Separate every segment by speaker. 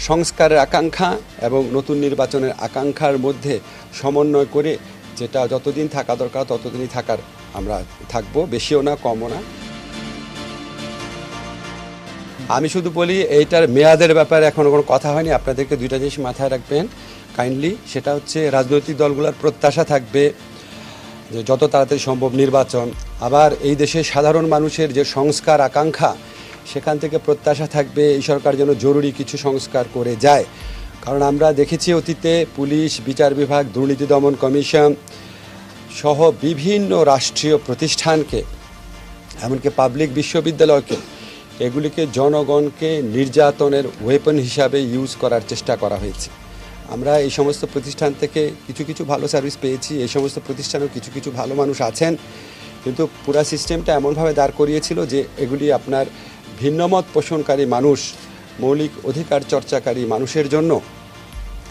Speaker 1: সংস্কারের আকাঙ্ক্ষা এবং নতুন নির্বাচনের আকাঙ্ক্ষার মধ্যে সমন্বয় করে যেটা যতদিন থাকা দরকার ততদিনই থাকার আমরা থাকবো, বেশিও না কমও না। আমি শুধু বলি এইটার মেয়াদের ব্যাপারে এখনও কোনো কথা হয়নি। আপনাদেরকে দুইটা জিনিস মাথায় রাখবেন কাইন্ডলি, সেটা হচ্ছে রাজনৈতিক দলগুলোর প্রত্যাশা থাকবে যে যত তাড়াতাড়ি সম্ভব নির্বাচন। আবার এই দেশে সাধারণ মানুষের যে সংস্কার আকাঙ্ক্ষা, সেখান থেকে প্রত্যাশা থাকবে এই সরকার যেন জরুরি কিছু সংস্কার করে যায়। কারণ আমরা দেখেছি অতীতে পুলিশ, বিচার বিভাগ, দুর্নীতি দমন কমিশন সহ বিভিন্ন রাষ্ট্রীয় প্রতিষ্ঠানকে, এমনকি পাবলিক বিশ্ববিদ্যালয়কে, এগুলিকে জনগণকে নির্যাতনের ওয়েপন হিসাবে ইউজ করার চেষ্টা করা হয়েছে। আমরা এই সমস্ত প্রতিষ্ঠান থেকে কিছু কিছু ভালো সার্ভিস পেয়েছি, এই সমস্ত প্রতিষ্ঠানেও কিছু কিছু ভালো মানুষ আছেন, কিন্তু পুরা সিস্টেমটা এমনভাবে দাঁড় করিয়েছিল যে এগুলি আপনার ভিন্নমত পোষণকারী মানুষ, মৌলিক অধিকার চর্চাকারী মানুষের জন্য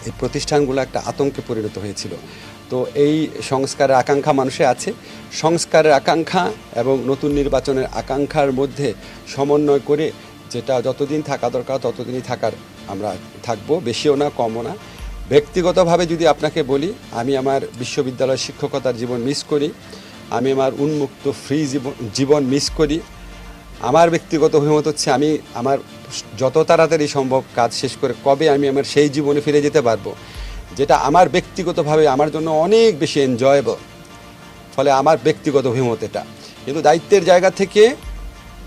Speaker 1: এই প্রতিষ্ঠানগুলো একটা আতঙ্কে পরিণত হয়েছিল। তো এই সংস্কারের আকাঙ্ক্ষা মানুষে আছে। সংস্কারের আকাঙ্ক্ষা এবং নতুন নির্বাচনের আকাঙ্ক্ষার মধ্যে সমন্বয় করে যেটা যতদিন থাকা দরকার ততদিনই থাকার আমরা থাকবো, বেশিও না কমও না। ব্যক্তিগতভাবে যদি আপনাকে বলি, আমি আমার বিশ্ববিদ্যালয় শিক্ষকতার জীবন মিস করি, আমি আমার উন্মুক্ত ফ্রি জীবন মিস করি। আমার ব্যক্তিগত অভিমত হচ্ছে আমি আমার যত তাড়াতাড়ি সম্ভব কাজ শেষ করে কবে আমি আমার সেই জীবনে ফিরে যেতে পারবো, যেটা আমার ব্যক্তিগতভাবে আমার জন্য অনেক বেশি এনজয়েবল। ফলে আমার ব্যক্তিগত অভিমত এটা, কিন্তু দায়িত্বের জায়গা থেকে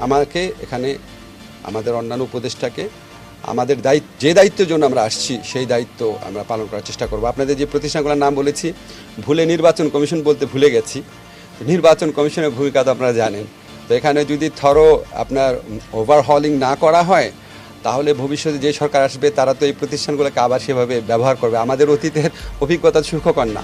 Speaker 1: আমাকে এখানে আমাদের অন্যান্য উপদেষ্টাকে আমাদের যে দায়িত্বের জন্য আমরা আসছি সেই দায়িত্ব আমরা পালন করার চেষ্টা করব। আপনাদের যে প্রতিষ্ঠানগুলোর নাম বলেছি, ভুলে নির্বাচন কমিশন বলতে ভুলে গেছি। নির্বাচন কমিশনের ভূমিকা তো আপনারা জানেন। তো এখানে যদি আপনার ওভারহলিং না করা হয়, তাহলে ভবিষ্যতে যে সরকার আসবে তারা তো এই প্রতিষ্ঠানগুলোকে আবার সেভাবে ব্যবহার করবে। আমাদের অতীতের অভিজ্ঞতা সুখকর না।